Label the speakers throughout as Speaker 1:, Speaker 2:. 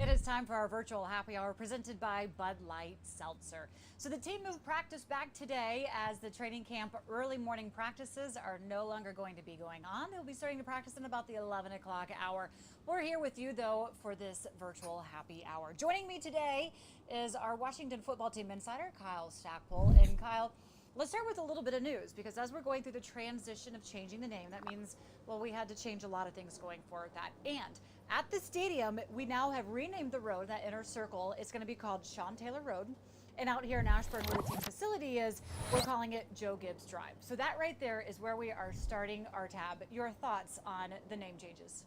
Speaker 1: It is time for our virtual happy hour presented by Bud Light Seltzer. So the team moved practice back today as the training camp early morning practices are no longer going to be going on. They'll be starting to practice in about the 11 o'clock hour. We're here with you, though, for this virtual happy hour. Joining me today is our Washington football team insider, Kyle Stackpole. And Kyle, let's start with a little bit of news, because as we're going through the transition of changing the name, that means, well, we had to change a lot of things going forward with that. And at the stadium, we now have renamed the road, that inner circle. It's going to be called Sean Taylor Road. And out here in Ashburn, where the team facility is, we're calling it Joe Gibbs Drive. So that right there is where we are starting our tab. Your thoughts on the name changes?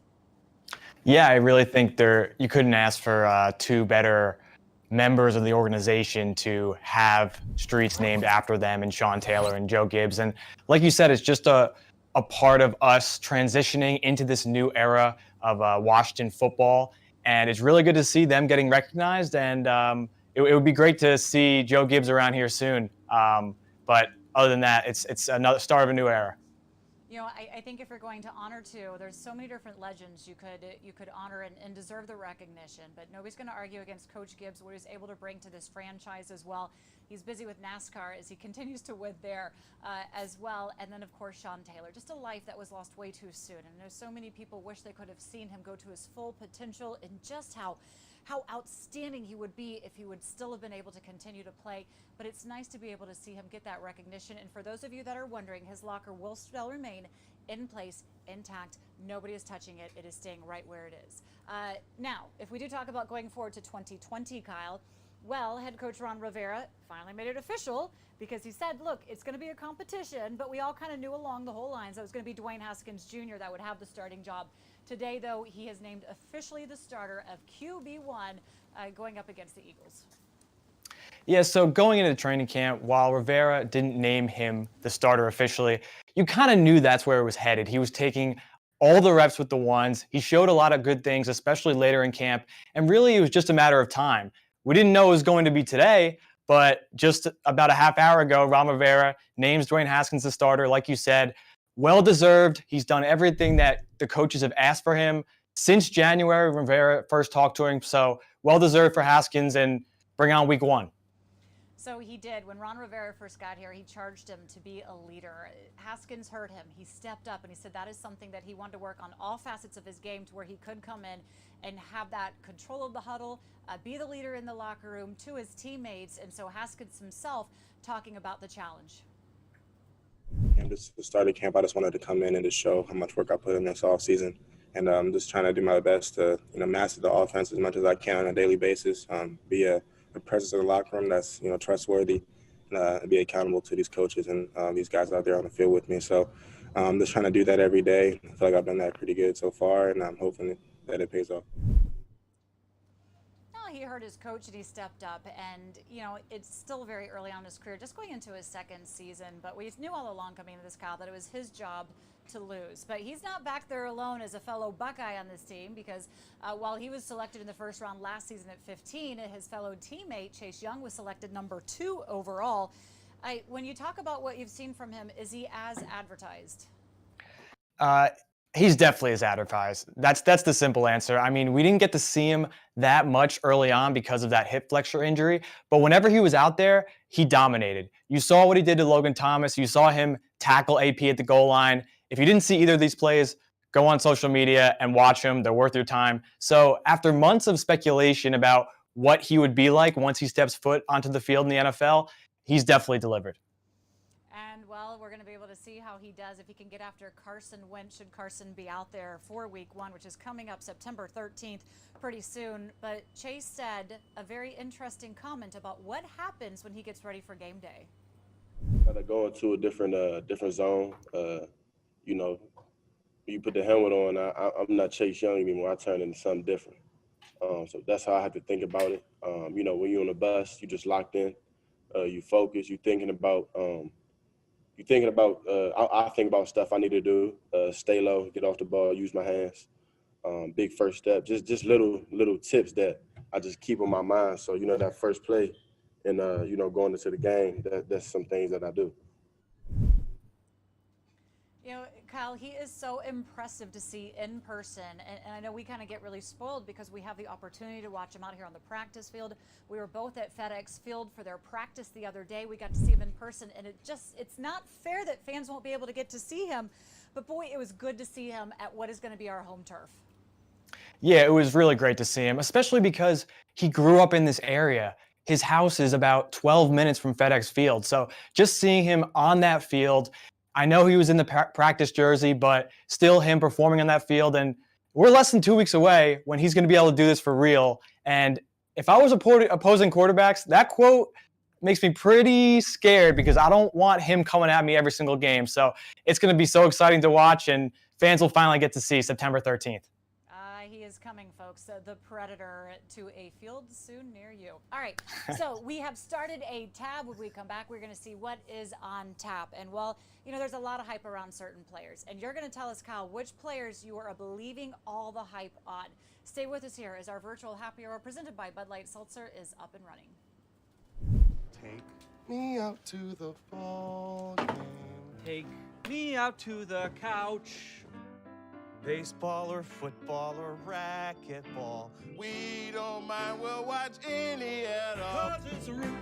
Speaker 2: Yeah, I really think you couldn't ask for two better members of the organization to have streets named after them, and Sean Taylor and Joe Gibbs. And like you said, it's just a part of us transitioning into this new era of Washington football. And it's really good to see them getting recognized. And it would be great to see Joe Gibbs around here soon. But other than that, it's another start of a new era.
Speaker 1: You know, I think if you're going to honor two, there's so many different legends you could honor and deserve the recognition. But nobody's going to argue against Coach Gibbs, what he's able to bring to this franchise as well. He's busy with NASCAR as he continues to win there as well. And then, of course, Sean Taylor, just a life that was lost way too soon. And there's so many people wish they could have seen him go to his full potential, and just how outstanding he would be if he would still have been able to continue to play. But it's nice to be able to see him get that recognition. And for those of you that are wondering, his locker will still remain in place, intact. Nobody is touching it. It is staying right where it is. Now, if we do talk about going forward to 2020, Kyle, well, head coach Ron Rivera finally made it official, because he said, look, it's going to be a competition, but we all kind of knew along the whole lines that it was going to be Dwayne Haskins Jr. that would have the starting job. Today, though, he has named officially the starter of QB1 going up against the Eagles.
Speaker 2: Yeah, so going into training camp, while Rivera didn't name him the starter officially, you kind of knew that's where it was headed. He was taking all the reps with the ones. He showed a lot of good things, especially later in camp, and really it was just a matter of time. We didn't know it was going to be today, but just about a half hour ago, Ron Rivera names Dwayne Haskins the starter. Like you said, well-deserved. He's done everything that the coaches have asked for him since January when Rivera first talked to him. So well-deserved for Haskins, and bring on week one.
Speaker 1: So he did. When Ron Rivera first got here, he charged him to be a leader. Haskins heard him. He stepped up, and he said that is something that he wanted to work on all facets of his game, to where he could come in and have that control of the huddle, be the leader in the locker room to his teammates. And so Haskins himself talking about the challenge.
Speaker 3: And just the start of camp, I just wanted to come in and just show how much work I put in this off season. And I'm just trying to do my best to, master the offense as much as I can on a daily basis, be a presence in the locker room that's, trustworthy, and be accountable to these coaches and these guys out there on the field with me. So I'm just trying to do that every day. I feel like I've done that pretty good so far, and I'm hoping that it pays off.
Speaker 1: He heard his coach and he stepped up, and it's still very early on in his career, just going into his second season, but we knew all along coming into this, Kyle, that it was his job to lose. But he's not back there alone as a fellow Buckeye on this team, because while he was selected in the first round last season at 15, his fellow teammate Chase Young was selected number 2 overall. When you talk about what you've seen from him, is he as advertised?
Speaker 2: He's definitely as advertised. That's the simple answer. I mean, we didn't get to see him that much early on because of that hip flexor injury, but whenever he was out there, he dominated. You saw what he did to Logan Thomas. You saw him tackle AP at the goal line. If you didn't see either of these plays, go on social media and watch them. They're worth your time. So after months of speculation about what he would be like once he steps foot onto the field in the NFL, he's definitely delivered.
Speaker 1: And, well, we're going to be able to see how he does if he can get after Carson Wentz, should Carson be out there for week 1, which is coming up September 13th pretty soon. But Chase said a very interesting comment about what happens when he gets ready for game day.
Speaker 4: Gotta go into a different zone. You put the helmet on, I'm not Chase Young anymore. I turn into something different. So that's how I have to think about it. When you're on the bus, you just locked in. You focus. You're thinking about I think about stuff I need to do, stay low, get off the ball, use my hands. Big first step, just little tips that I just keep on my mind. So, that first play and, going into the game, that's some things that I do.
Speaker 1: Kyle, he is so impressive to see in person. And I know we kind of get really spoiled because we have the opportunity to watch him out here on the practice field. We were both at FedEx Field for their practice the other day. We got to see him in person, and it's not fair that fans won't be able to get to see him. But boy, it was good to see him at what is going to be our home turf.
Speaker 2: Yeah, it was really great to see him, especially because he grew up in this area. His house is about 12 minutes from FedEx Field. So just seeing him on that field, I know he was in the practice jersey, but still him performing on that field. And we're less than 2 weeks away when he's going to be able to do this for real. And if I was opposing quarterbacks, that quote makes me pretty scared because I don't want him coming at me every single game. So it's going to be so exciting to watch, and fans will finally get to see September 13th.
Speaker 1: He is coming, folks, the Predator, to a field soon near you. All right, so we have started a tab. When we come back, we're going to see what is on tap. And, well, you know, there's a lot of hype around certain players. And you're going to tell us, Kyle, which players you are believing all the hype on. Stay with us here as our virtual happy hour presented by Bud Light Seltzer is up and running.
Speaker 5: Take me out to the ball game.
Speaker 6: Take me out to the couch.
Speaker 5: Baseball or football or racquetball. We don't mind, we'll watch any at all.
Speaker 6: 'Cause it's root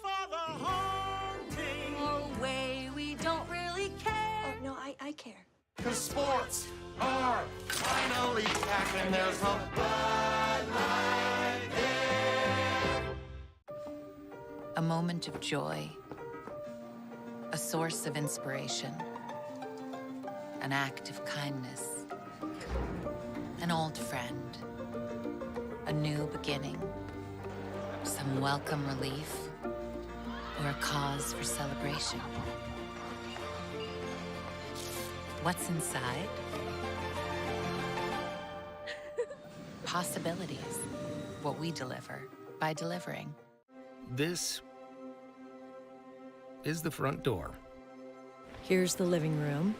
Speaker 6: for the home team.
Speaker 7: No way, we don't really care. Oh, no, I care.
Speaker 5: 'Cause sports are finally back and there's a Bud Light there.
Speaker 8: A moment of joy, a source of inspiration, an act of kindness, an old friend, a new beginning, some welcome relief, or a cause for celebration. What's inside? Possibilities. What we deliver by delivering.
Speaker 9: This is the front door.
Speaker 10: Here's the living room.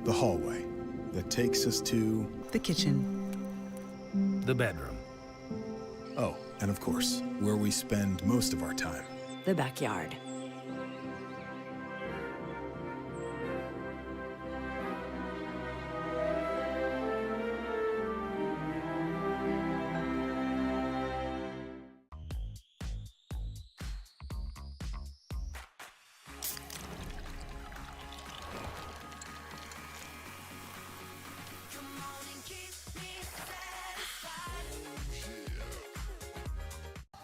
Speaker 11: The hallway that takes us to
Speaker 10: The kitchen.
Speaker 9: The bedroom.
Speaker 11: oh, and of course, where we spend most of our time.
Speaker 10: The backyard.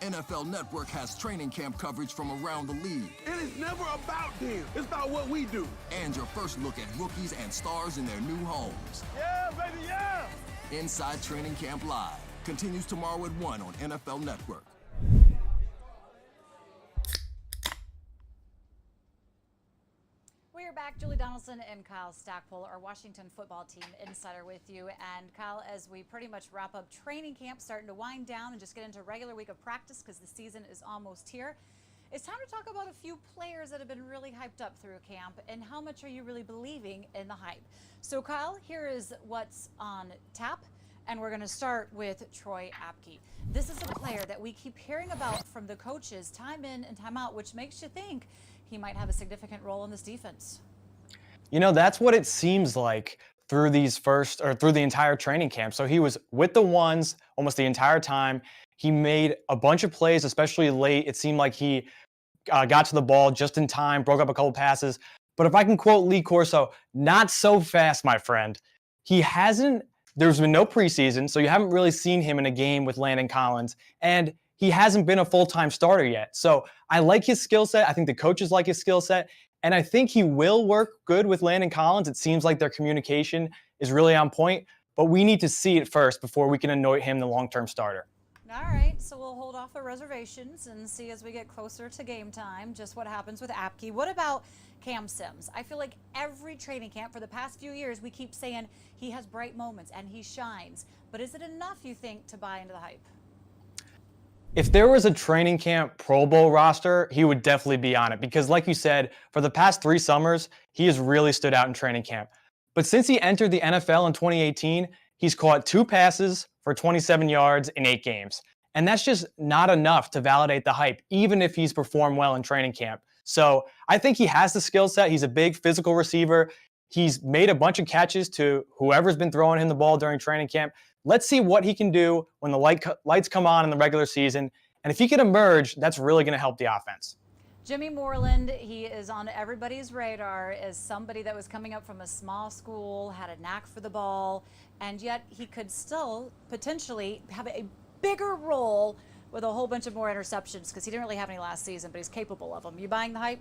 Speaker 12: NFL Network has training camp coverage from around the league.
Speaker 5: It is never about them. It's about what we do.
Speaker 12: And your first look at rookies and stars in their new homes.
Speaker 5: Yeah, baby, yeah!
Speaker 12: Inside Training Camp Live continues tomorrow at 1 on NFL Network.
Speaker 1: We are back. Julie Donaldson and Kyle Stackpole, our Washington football team insider, with you. And Kyle, as we pretty much wrap up training camp, starting to wind down and just get into a regular week of practice because the season is almost here, it's time to talk about a few players that have been really hyped up through camp and how much are you really believing in the hype. So Kyle, here is what's on tap. And we're going to start with Troy Apke. This is a player that we keep hearing about from the coaches time in and time out, which makes you think he might have a significant role in this defense.
Speaker 2: You know, that's what it seems like through through the entire training camp. So he was with the ones almost the entire time. He made a bunch of plays, especially late. It seemed like he got to the ball just in time, broke up a couple passes. But if I can quote Lee Corso, not so fast, my friend. There's been no preseason, so you haven't really seen him in a game with Landon Collins. And he hasn't been a full-time starter yet. So I like his skill set. I think the coaches like his skill set. And I think he will work good with Landon Collins. It seems like their communication is really on point. But we need to see it first before we can anoint him the long-term starter.
Speaker 1: All right, so we'll hold off the reservations and see as we get closer to game time just what happens with Apke. What about Cam Sims? I feel like every training camp for the past few years we keep saying he has bright moments and he shines. But is it enough, you think, to buy into the hype?
Speaker 2: If there was a training camp Pro Bowl roster, he would definitely be on it because, like you said, for the past 3 summers, he has really stood out in training camp. But since he entered the NFL in 2018, he's caught 2 passes for 27 yards in 8 games. And that's just not enough to validate the hype, even if he's performed well in training camp. So I think he has the skill set. He's a big physical receiver. He's made a bunch of catches to whoever's been throwing him the ball during training camp. Let's see what he can do when the lights come on in the regular season. And if he can emerge, that's really going to help the offense.
Speaker 1: Jimmy Moreland, he is on everybody's radar as somebody that was coming up from a small school, had a knack for the ball, and yet he could still potentially have a bigger role with a whole bunch of more interceptions because he didn't really have any last season, but he's capable of them. You buying the hype?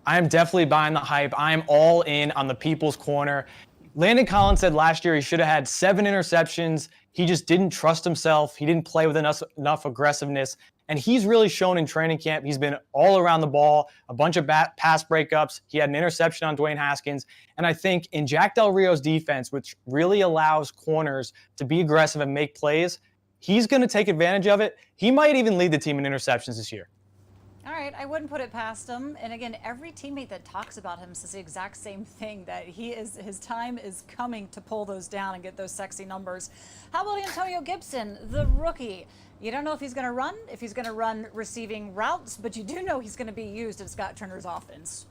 Speaker 2: I am definitely buying the hype. I am all in on the people's corner. Landon Collins said last year he should have had 7 interceptions. He just didn't trust himself. He didn't play with enough aggressiveness. And he's really shown in training camp. He's been all around the ball, a bunch of pass breakups. He had an interception on Dwayne Haskins. And I think in Jack Del Rio's defense, which really allows corners to be aggressive and make plays, he's going to take advantage of it. He might even lead the team in interceptions this year.
Speaker 1: All right, I wouldn't put it past him. And again, every teammate that talks about him says the exact same thing, that his time is coming to pull those down and get those sexy numbers. How about Antonio Gibson, the rookie? You don't know if he's going to run, if he's going to run receiving routes, but you do know he's going to be used in Scott Turner's offense.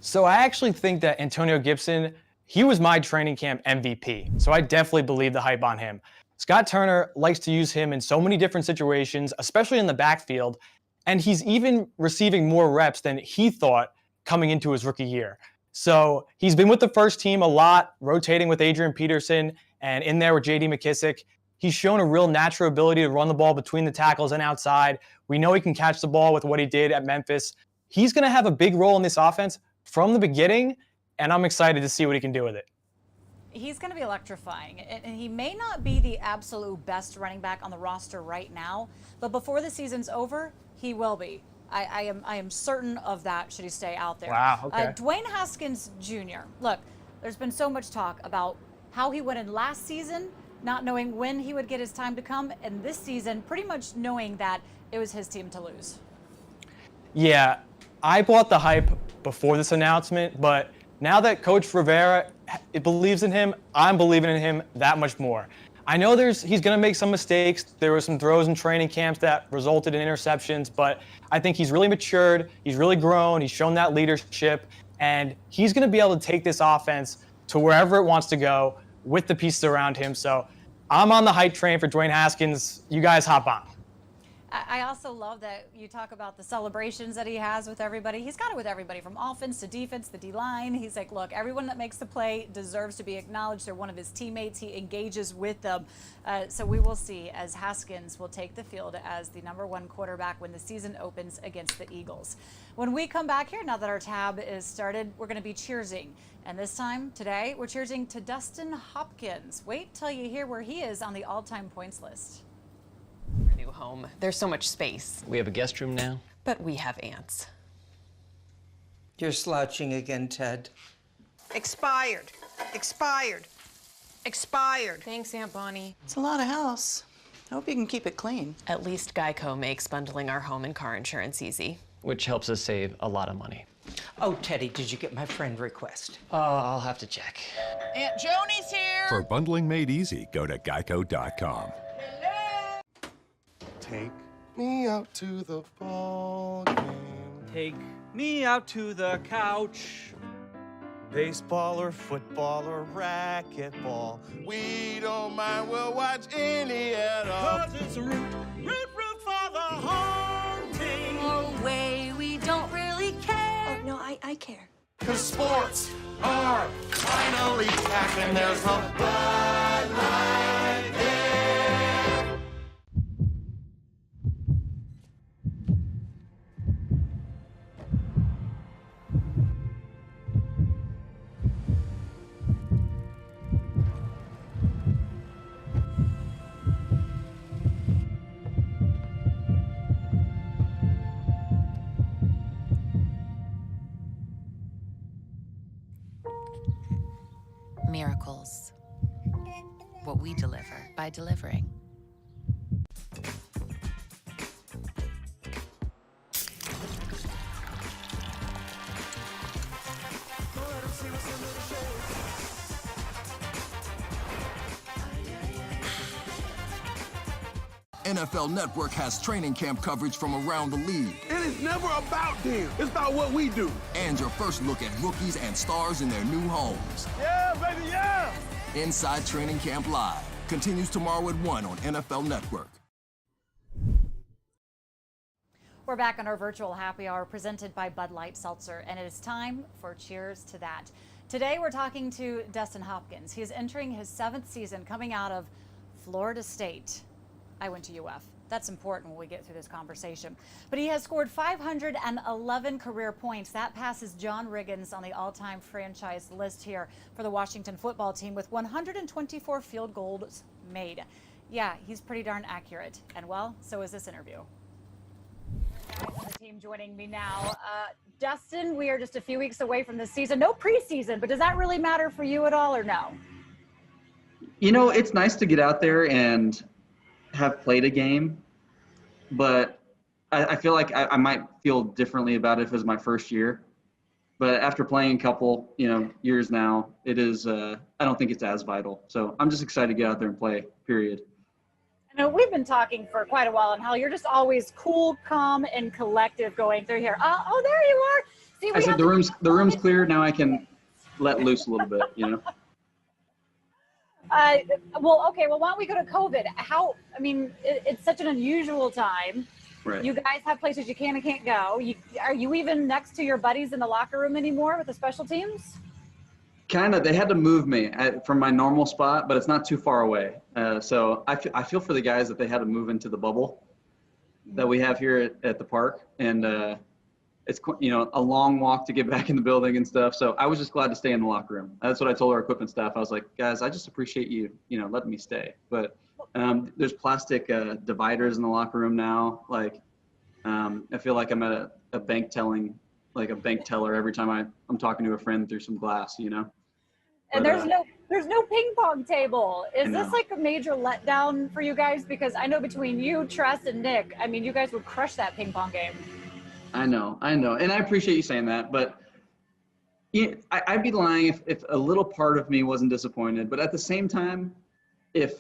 Speaker 2: So I actually think that Antonio Gibson, he was my training camp MVP. So I definitely believe the hype on him. Scott Turner likes to use him in so many different situations, especially in the backfield. And he's even receiving more reps than he thought coming into his rookie year. So he's been with the first team a lot, rotating with Adrian Peterson and in there with J.D. McKissick. He's shown a real natural ability to run the ball between the tackles and outside. We know he can catch the ball with what he did at Memphis. He's going to have a big role in this offense from the beginning, and I'm excited to see what he can do with it.
Speaker 1: He's going to be electrifying, and he may not be the absolute best running back on the roster right now, but before the season's over, he will be. I am certain of that should he stay out there.
Speaker 2: Wow, okay.
Speaker 1: Dwayne Haskins Jr. Look, there's been so much talk about how he went in last season, not knowing when he would get his time to come, and this season pretty much knowing that it was his team to lose.
Speaker 2: Yeah, I bought the hype before this announcement, but now that Coach Rivera believes in him, I'm believing in him that much more. I know he's going to make some mistakes. There were some throws in training camps that resulted in interceptions, but I think he's really matured. He's really grown. He's shown that leadership, and he's going to be able to take this offense to wherever it wants to go with the pieces around him. So I'm on the hype train for Dwayne Haskins. You guys hop on.
Speaker 1: I also love that you talk about the celebrations that he has with everybody. He's got it with everybody from offense to defense, the D-line. He's like, look, everyone that makes the play deserves to be acknowledged. They're one of his teammates. He engages with them. So we will see as Haskins will take the field as the #1 quarterback when the season opens against the Eagles. When we come back here, now that our tab is started, we're going to be cheersing. And this time, today, we're cheersing to Dustin Hopkins. Wait till you hear where he is on the all-time points list.
Speaker 13: Our new home. There's so much space.
Speaker 14: We have a guest room now.
Speaker 13: But we have ants.
Speaker 15: You're slouching again, Ted.
Speaker 16: Expired. Expired. Expired.
Speaker 13: Thanks, Aunt Bonnie.
Speaker 16: It's a lot of house. I hope you can keep it clean.
Speaker 13: At least Geico makes bundling our home and car insurance easy.
Speaker 14: Which helps us save a lot of money.
Speaker 15: Oh, Teddy, did you get my friend request?
Speaker 14: I'll have to check.
Speaker 16: Aunt Joni's here.
Speaker 11: For bundling made easy, go to geico.com.
Speaker 5: Take me out to the ball game.
Speaker 6: Take me out to the couch.
Speaker 5: Baseball or football or racquetball. We don't mind, we'll watch any at all.
Speaker 6: 'Cause it's root for the home team.
Speaker 7: No way, we don't really care.
Speaker 10: Oh, no, I care.
Speaker 5: 'Cause sports are finally back and there's a Bud Light there.
Speaker 8: Miracles. What we deliver by delivering.
Speaker 12: NFL Network has training camp coverage from around the league.
Speaker 6: And it's never about them. It's about what we do.
Speaker 12: And your first look at rookies and stars in their new homes.
Speaker 6: Yeah, baby, yeah!
Speaker 12: Inside Training Camp Live continues tomorrow at 1 on NFL Network.
Speaker 1: We're back on our virtual happy hour presented by Bud Light Seltzer, and it is time for Cheers to That. Today we're talking to Dustin Hopkins. He is entering his 7th season coming out of Florida State. I went to UF. That's important when we get through this conversation. But he has scored 511 career points. That passes John Riggins on the all-time franchise list here for the Washington football team with 124 field goals made. Yeah, he's pretty darn accurate. And well, so is this interview. Guys on the team joining me now. Dustin, we are just a few weeks away from the season. No preseason, but does that really matter for you at all or no?
Speaker 17: You know, it's nice to get out there and have played a game, but I feel like I might feel differently about it if it was my first year. But after playing a couple, years now, it is, I don't think it's as vital. So I'm just excited to get out there and play, period.
Speaker 1: I know we've been talking for quite a while on how you're just always cool, calm, and collective going through here. Oh, there you are. See,
Speaker 17: I said the room's clear. Now I can let loose a little bit,
Speaker 1: Well, okay. Well, why don't we go to COVID? It's such an unusual time.
Speaker 17: Right.
Speaker 1: You guys have places you can and can't go. Are you even next to your buddies in the locker room anymore with the special teams?
Speaker 17: Kind of. They had to move me from my normal spot, but it's not too far away. So I feel for the guys that they had to move into the bubble that we have here at the park. And it's, a long walk to get back in the building and stuff. So I was just glad to stay in the locker room. That's what I told our equipment staff. I was like, guys, I just appreciate you, letting me stay. But there's plastic dividers in the locker room now. Like, I feel like I'm at a bank telling, like a bank teller every time I'm talking to a friend through some glass,
Speaker 1: And there's no ping pong table. Is this like a major letdown for you guys? Because I know between you, Tress, and Nick, you guys would crush that ping pong game.
Speaker 17: I know. And I appreciate you saying that, but I'd be lying if a little part of me wasn't disappointed. But at the same time, if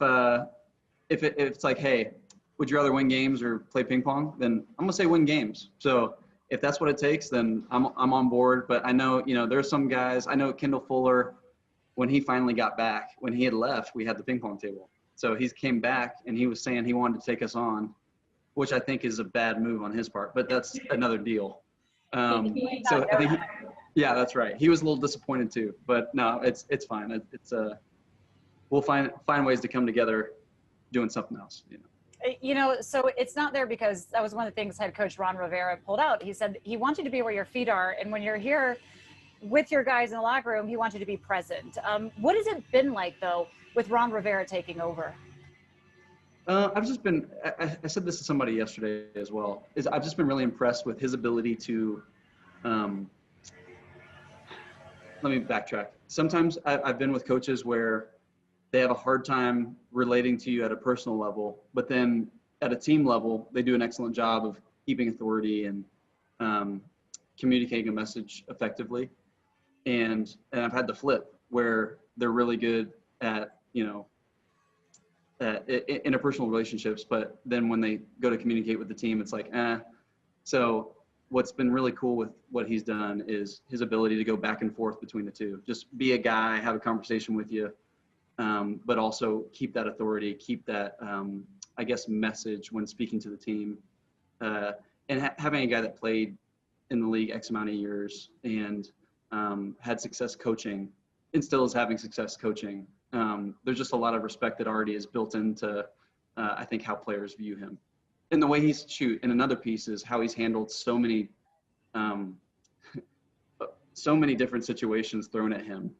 Speaker 17: it's like, hey, would you rather win games or play ping pong? Then I'm gonna say win games. So if that's what it takes, then I'm on board. But I know, there's some guys. I know Kendall Fuller, when he finally got back, when he had left, we had the ping pong table. So he came back and he was saying he wanted to take us on, which I think is a bad move on his part, but that's another deal. So I think, yeah, that's right. He was a little disappointed too, but no, it's fine. We'll find ways to come together doing something else.
Speaker 1: So it's not there because that was one of the things head coach Ron Rivera pulled out. He said he wants you to be where your feet are, and when you're here with your guys in the locker room, he wants you to be present. What has it been like though with Ron Rivera taking over?
Speaker 17: I've just been, I said this to somebody yesterday as well, I've just been really impressed with his ability to, let me backtrack. Sometimes I've been with coaches where they have a hard time relating to you at a personal level, but then at a team level, they do an excellent job of keeping authority and communicating a message effectively. And I've had the flip where they're really good at, interpersonal relationships, but then when they go to communicate with the team, it's like, So what's been really cool with what he's done is his ability to go back and forth between the two. Just be a guy, have a conversation with you, but also keep that authority, keep that, message when speaking to the team. And having a guy that played in the league X amount of years and had success coaching and still is having success coaching. There's just a lot of respect that already is built into, I think, how players view him. And the way he's and another piece is how he's handled so many different situations thrown at him,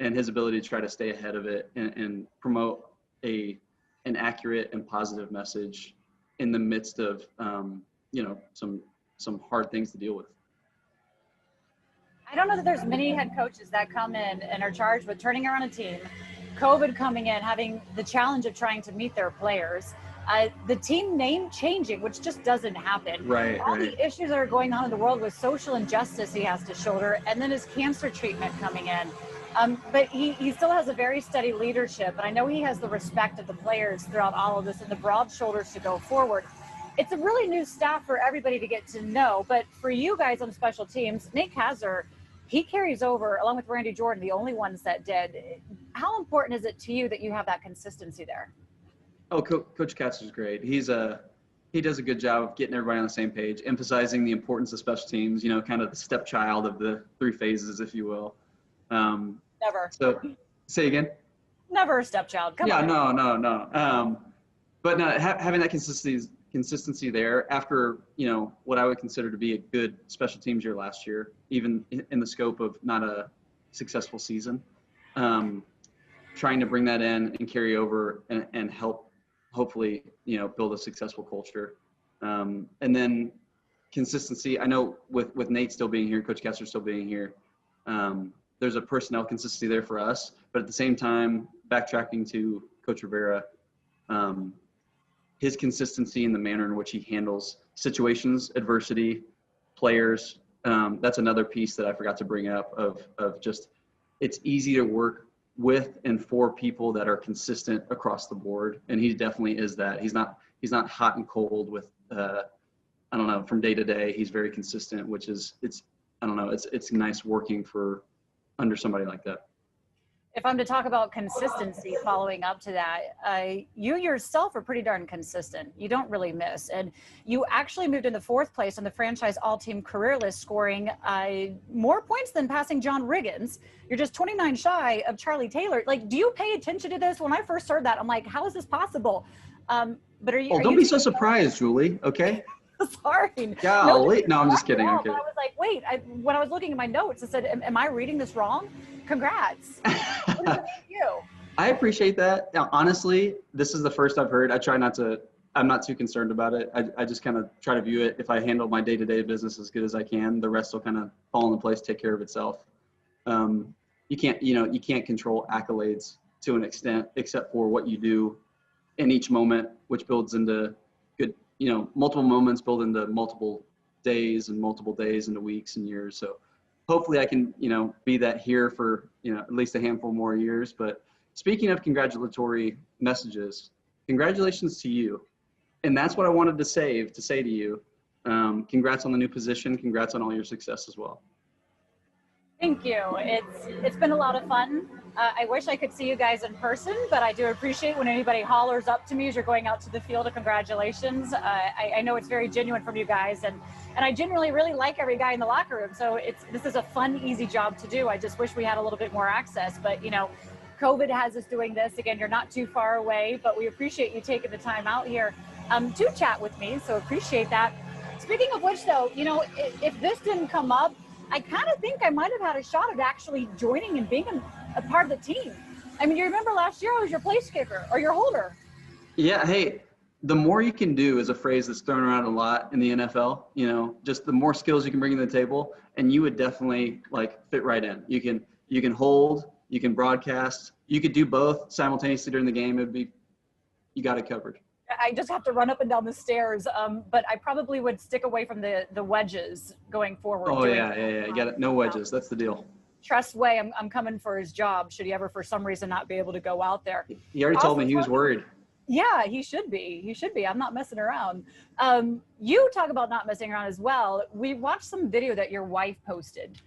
Speaker 17: and his ability to try to stay ahead of it and promote an accurate and positive message in the midst of, some hard things to deal with.
Speaker 1: I don't know that there's many head coaches that come in and are charged with turning around a team, COVID coming in, having the challenge of trying to meet their players, the team name changing, which just doesn't happen.
Speaker 17: Right.
Speaker 1: All the issues that are going on in the world with social injustice he has to shoulder, and then his cancer treatment coming in. But he still has a very steady leadership, and I know he has the respect of the players throughout all of this and the broad shoulders to go forward. It's a really new staff for everybody to get to know, but for you guys on special teams, Nate Kazar, he carries over, along with Randy Jordan, the only ones that did. How important is it to you that you have that consistency there?
Speaker 17: Oh, Coach Katz is great. He does a good job of getting everybody on the same page, emphasizing the importance of special teams, you know, kind of the stepchild of the three phases, if you will.
Speaker 1: Never.
Speaker 17: So, say again?
Speaker 1: Never a stepchild. Come on.
Speaker 17: No. But no, having that consistency there after, you know, what I would consider to be a good special teams year last year, even in the scope of not a successful season, trying to bring that in and carry over and help hopefully, you know, build a successful culture. And then consistency, I know with Nate still being here, Coach Kessler still being here, there's a personnel consistency there for us, but at the same time, backtracking to Coach Rivera, his consistency in the manner in which he handles situations, adversity, players, that's another piece that I forgot to bring up of just, it's easy to work with and for people that are consistent across the board. And he definitely is that. He's not hot and cold with, I don't know, from day to day. He's very consistent, which is, it's nice working under somebody like that.
Speaker 1: If I'm to talk about consistency following up to that, you yourself are pretty darn consistent. You don't really miss. And you actually moved into 4th place on the franchise all-team career list, scoring more points than passing John Riggins. You're just 29 shy of Charlie Taylor. Like, do you pay attention to this? When I first heard that, I'm like, how is this possible? But are you?
Speaker 17: Oh, don't be so surprised, Julie, okay?
Speaker 1: Sorry.
Speaker 17: Golly. No, I'm just kidding. I'm kidding.
Speaker 1: I was like, wait, when I was looking at my notes, it said, am I reading this wrong? Congrats. What does it mean to you?
Speaker 17: I appreciate that. Now, honestly, this is the first I've heard. I'm not too concerned about it. I just kind of try to view it. If I handle my day-to-day business as good as I can, the rest will kind of fall into place, take care of itself. You can't control accolades to an extent, except for what you do in each moment, which builds into good, multiple moments build into multiple days into weeks and years. So hopefully I can, be that here for, at least a handful more years. But speaking of congratulatory messages, congratulations to you. And that's what I wanted to say to you. Congrats on the new position. Congrats on all your success as well.
Speaker 1: Thank you. It's been a lot of fun. I wish I could see you guys in person, but I do appreciate when anybody hollers up to me as you're going out to the field. Congratulations. I know it's very genuine from you guys, and I genuinely really like every guy in the locker room. So this is a fun, easy job to do. I just wish we had a little bit more access, but COVID has us doing this. Again, you're not too far away, but we appreciate you taking the time out here to chat with me. So appreciate that. Speaking of which, though, if this didn't come up, I kind of think I might have had a shot at actually joining and being a part of the team. I mean, you remember last year I was your place kicker or your holder.
Speaker 17: Yeah, hey, the more you can do is a phrase that's thrown around a lot in the NFL. Just the more skills you can bring to the table, and you would definitely fit right in. You can hold, you can broadcast, you could do both simultaneously during the game. You got it covered.
Speaker 1: I just have to run up and down the stairs, but I probably would stick away from the wedges going forward.
Speaker 17: Oh, yeah. You got it. No wedges. That's the deal.
Speaker 1: Trust Way, I'm coming for his job, should he ever for some reason not be able to go out there.
Speaker 17: He already told me he was worried.
Speaker 1: Yeah, he should be. I'm not messing around. You talk about not messing around as well. We watched some video that your wife posted,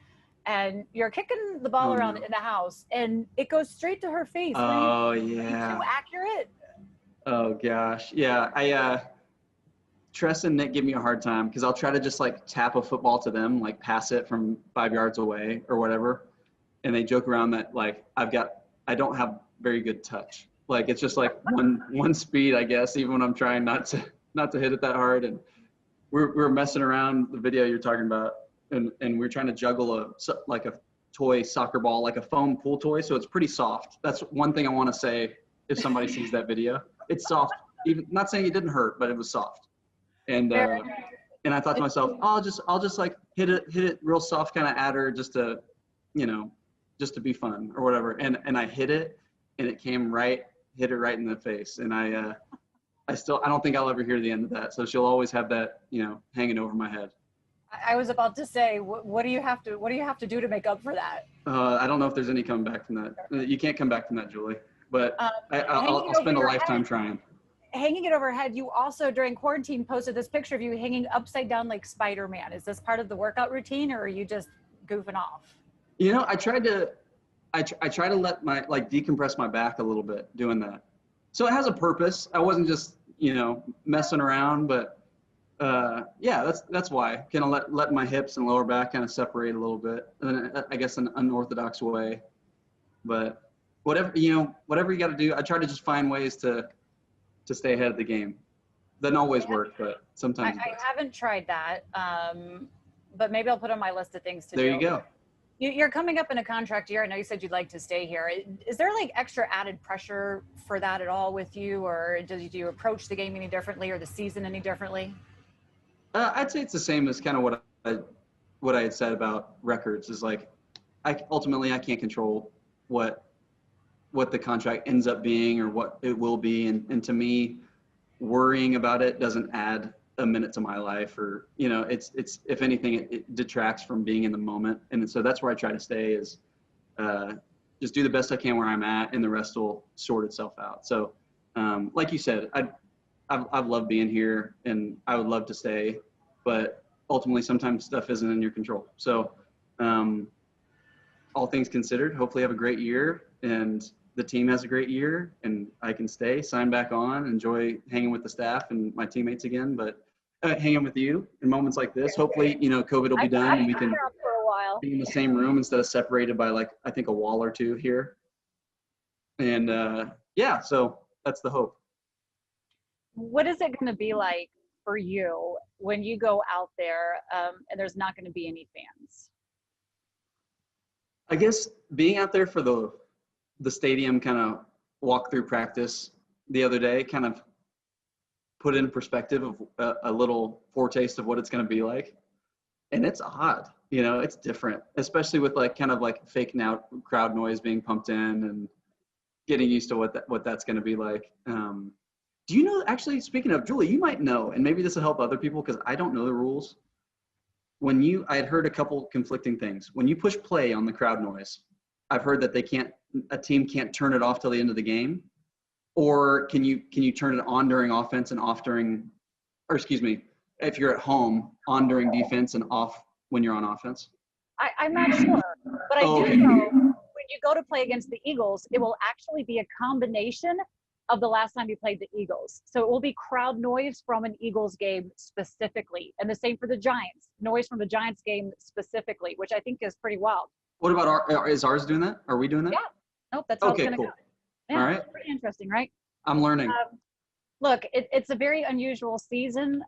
Speaker 1: and you're kicking the ball around in the house, and it goes straight to her face.
Speaker 17: Oh, yeah.
Speaker 1: Too accurate?
Speaker 17: Oh gosh. Yeah. Tress and Nick give me a hard time because I'll try to just tap a football to them, pass it from 5 yards away or whatever. And they joke around that I don't have very good touch. It's just one speed, I guess, even when I'm trying not to hit it that hard. And we're messing around the video you're talking about. And we're trying to juggle a toy soccer ball, like a foam pool toy. So it's pretty soft. That's one thing I want to say if somebody sees that video. It's soft. Even not saying it didn't hurt, but it was soft. And I thought to myself, I'll just hit it real soft, kind of at her, just to be fun or whatever. And I hit it, and it hit her right in the face. And I don't think I'll ever hear the end of that. So she'll always have that, hanging over my head.
Speaker 1: I was about to say, what do you have to do to make up for that?
Speaker 17: I don't know if there's any coming back from that. You can't come back from that, Julie. But I'll spend a lifetime trying.
Speaker 1: Hanging it overhead, you also during quarantine posted this picture of you hanging upside down like Spider-Man. Is this part of the workout routine, or are you just goofing off?
Speaker 17: You know, I try to let my decompress my back a little bit doing that. So it has a purpose. I wasn't just messing around, but yeah, that's why. Kind of let my hips and lower back kind of separate a little bit, and then I guess an unorthodox way. But whatever you got to do, I try to just find ways to stay ahead of the game. Doesn't always work, but sometimes
Speaker 1: I haven't tried that, but maybe I'll put on my list of things to do.
Speaker 17: There you go.
Speaker 1: You're coming up in a contract year. I know you said you'd like to stay here. Is there like extra added pressure for that at all with you, or do you approach the game any differently or the season any differently?
Speaker 17: I'd say it's the same as kind of what I had said about records. Is like, ultimately I can't control what the contract ends up being or what it will be, and to me, worrying about it doesn't add a minute to my life, or it's if anything, it detracts from being in the moment. And so that's where I try to stay, is just do the best I can where I'm at, and the rest will sort itself out. So like you said, I've loved being here and I would love to stay, but ultimately sometimes stuff isn't in your control. So all things considered, hopefully I have a great year and the team has a great year and I can stay, sign back on, enjoy hanging with the staff and my teammates again, but hanging with you in moments like this. Hopefully, COVID will be done and we can be in the same room instead of separated by I think a wall or two here. And yeah, so that's the hope.
Speaker 1: What is it going to be like for you when you go out there and there's not going to be any fans?
Speaker 17: I guess being out there for the stadium kind of walk through practice the other day kind of put in perspective of a little foretaste of what it's going to be like. And it's odd, it's different, especially with kind of fake now crowd noise being pumped in and getting used to what that's going to be like. Do you know, actually, speaking of, Julie, you might know, and maybe this will help other people because I don't know the rules. I had heard a couple conflicting things. When you push play on the crowd noise, I've heard that a team can't turn it off till the end of the game, or can you turn it on during offense and off during, or excuse me, if you're at home, on during defense and off when you're on offense?
Speaker 1: I'm not sure, but I do know when you go to play against the Eagles, it will actually be a combination of the last time you played the Eagles. So it will be crowd noise from an Eagles game specifically. And the same for the Giants, noise from the Giants game specifically, which I think is pretty wild.
Speaker 17: What about is ours doing that? Are we doing that?
Speaker 1: Yeah. Nope, that's how it's going to
Speaker 17: cool.
Speaker 1: go. Yeah,
Speaker 17: all right.
Speaker 1: Pretty interesting, right?
Speaker 17: I'm learning.
Speaker 1: Look, it's a very unusual season.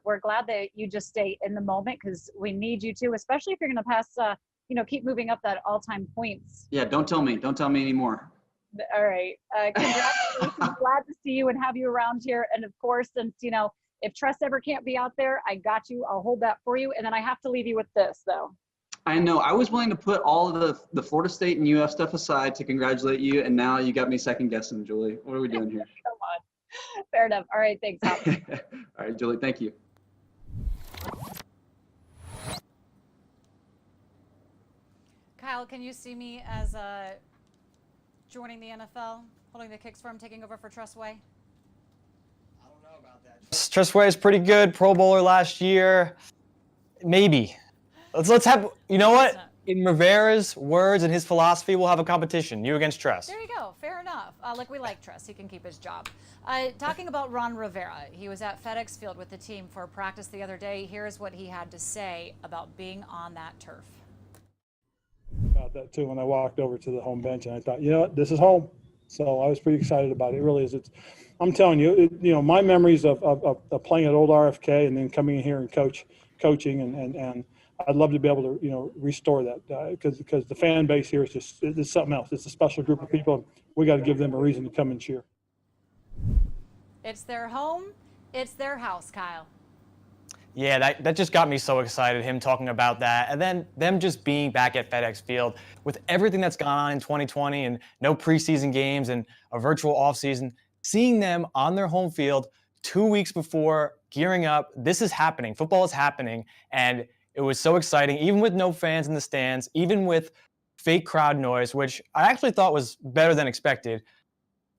Speaker 1: We're glad that you just stay in the moment because we need you to, especially if you're going to pass, keep moving up that all-time points.
Speaker 17: Yeah, don't tell me anymore.
Speaker 1: All right. Congratulations. Glad to see you and have you around here. And of course, since, if Tress ever can't be out there, I got you. I'll hold that for you. And then I have to leave you with this, though.
Speaker 17: I know. I was willing to put all of the Florida State and UF stuff aside to congratulate you. And now you got me second guessing, Julie. What are we doing here?
Speaker 1: Come on. Fair enough. All right. Thanks, Tom.
Speaker 17: All right, Julie. Thank you.
Speaker 1: Kyle, can you see me as joining the NFL, holding the kicks for him, taking over for Tressway?
Speaker 2: I don't know about that. Tressway is pretty good. Pro Bowler last year. Maybe. Let's have, you know what? In Rivera's words and his philosophy, we'll have a competition. You against Tress.
Speaker 1: There you go. Fair enough. Look, we like Tress. He can keep his job. Talking about Ron Rivera, he was at FedEx Field with the team for practice the other day. Here's what he had to say about being on that turf.
Speaker 18: About that too when I walked over to the home bench, and I thought, what, this is home. So I was pretty excited about it. It really is. I'm telling you, my memories of playing at old RFK and then coming in here and coaching and I'd love to be able to restore that because the fan base here is it's something else. It's a special group of people. We got to give them a reason to come and cheer.
Speaker 1: It's their home. It's their house, Kyle.
Speaker 2: Yeah, that just got me so excited, him talking about that. And then them just being back at FedEx Field with everything that's gone on in 2020 and no preseason games and a virtual offseason, seeing them on their home field 2 weeks before gearing up. This is happening. Football is happening. And It was so exciting, even with no fans in the stands, even with fake crowd noise, which I actually thought was better than expected.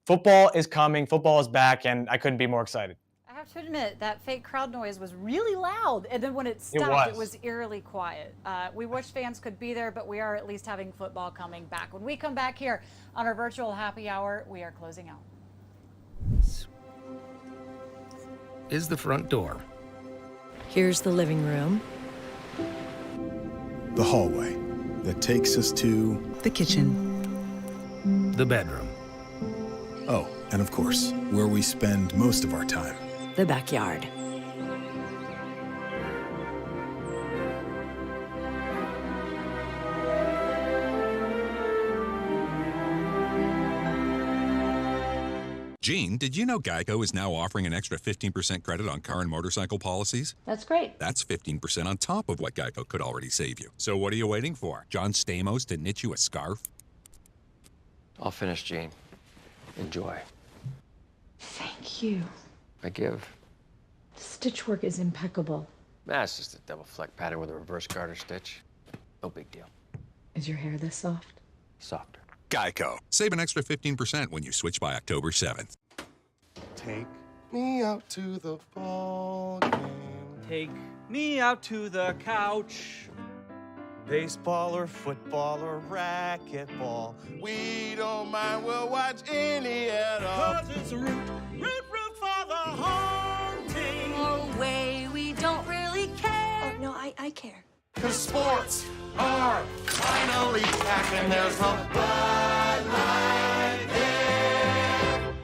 Speaker 2: Football is coming, football is back, and I couldn't be more excited.
Speaker 1: I have to admit, that fake crowd noise was really loud, and then when it stopped, it was eerily quiet. We wish fans could be there, but we are at least having football coming back. When we come back here on our virtual happy hour, we are closing out.
Speaker 9: Is the front door.
Speaker 10: Here's the living room.
Speaker 11: The hallway that takes us to
Speaker 10: the kitchen.
Speaker 9: The bedroom.
Speaker 11: Oh, and of course, where we spend most of our time.
Speaker 10: The backyard.
Speaker 19: Gene, did you know Geico is now offering an extra 15% credit on car and motorcycle policies?
Speaker 1: That's great.
Speaker 19: That's 15% on top of what Geico could already save you. So what are you waiting for? John Stamos to knit you a scarf?
Speaker 14: All finished, Gene. Enjoy.
Speaker 20: Thank you.
Speaker 14: I give.
Speaker 20: The stitch work is impeccable.
Speaker 14: That's just a double fleck pattern with a reverse garter stitch. No big deal.
Speaker 20: Is your hair this soft?
Speaker 14: Softer.
Speaker 19: Geico. Save an extra 15% when you switch by October 7th.
Speaker 5: Take me out to the ball game.
Speaker 6: Take me out to the couch.
Speaker 5: Baseball or football or racquetball. We don't mind, we'll watch any at all.
Speaker 6: 'Cause it's root for the home team.
Speaker 7: Oh, way, we don't really care.
Speaker 16: Oh, no, I care.
Speaker 5: The sports are finally back and there's a Bud Light there.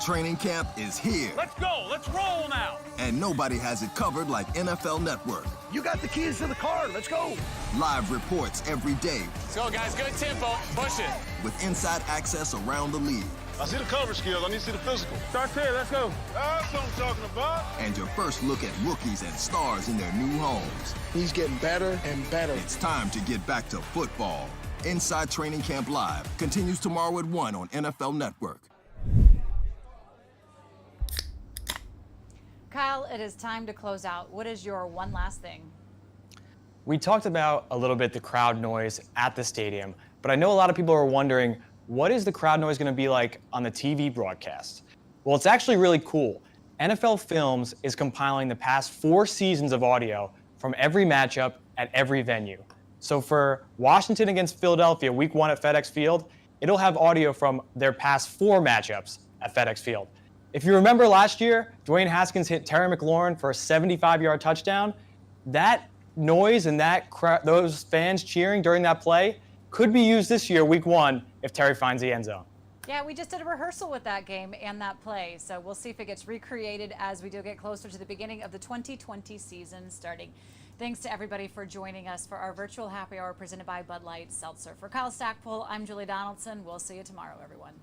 Speaker 12: Training camp is here.
Speaker 6: Let's go, let's roll now.
Speaker 12: And nobody has it covered like NFL Network.
Speaker 6: You got the keys to the car, let's go.
Speaker 12: Live reports every day.
Speaker 6: Let's go, guys, good tempo, push it.
Speaker 12: With inside access around the league.
Speaker 5: I see the coverage skills, I need to see the physical. Start there, let's go. That's what I'm talking about.
Speaker 12: And your first look at rookies and stars in their new homes.
Speaker 5: He's getting better and better.
Speaker 12: It's time to get back to football. Inside Training Camp Live continues tomorrow at 1 on NFL Network.
Speaker 1: Kyle, it is time to close out. What is your one last thing?
Speaker 2: We talked about a little bit the crowd noise at the stadium, but I know a lot of people are wondering, what is the crowd noise going to be like on the TV broadcast? Well, it's actually really cool. NFL Films is compiling the past 4 seasons of audio from every matchup at every venue. So for Washington against Philadelphia, week 1 at FedEx Field, it'll have audio from their past 4 matchups at FedEx Field. If you remember last year, Dwayne Haskins hit Terry McLaurin for a 75-yard touchdown. That noise and those fans cheering during that play could be used this year, week 1, if Terry finds the end zone.
Speaker 1: Yeah, we just did a rehearsal with that game and that play, so we'll see if it gets recreated as we do get closer to the beginning of the 2020 season starting. Thanks to everybody for joining us for our virtual happy hour presented by Bud Light Seltzer. For Kyle Stackpole, I'm Julie Donaldson. We'll see you tomorrow, everyone.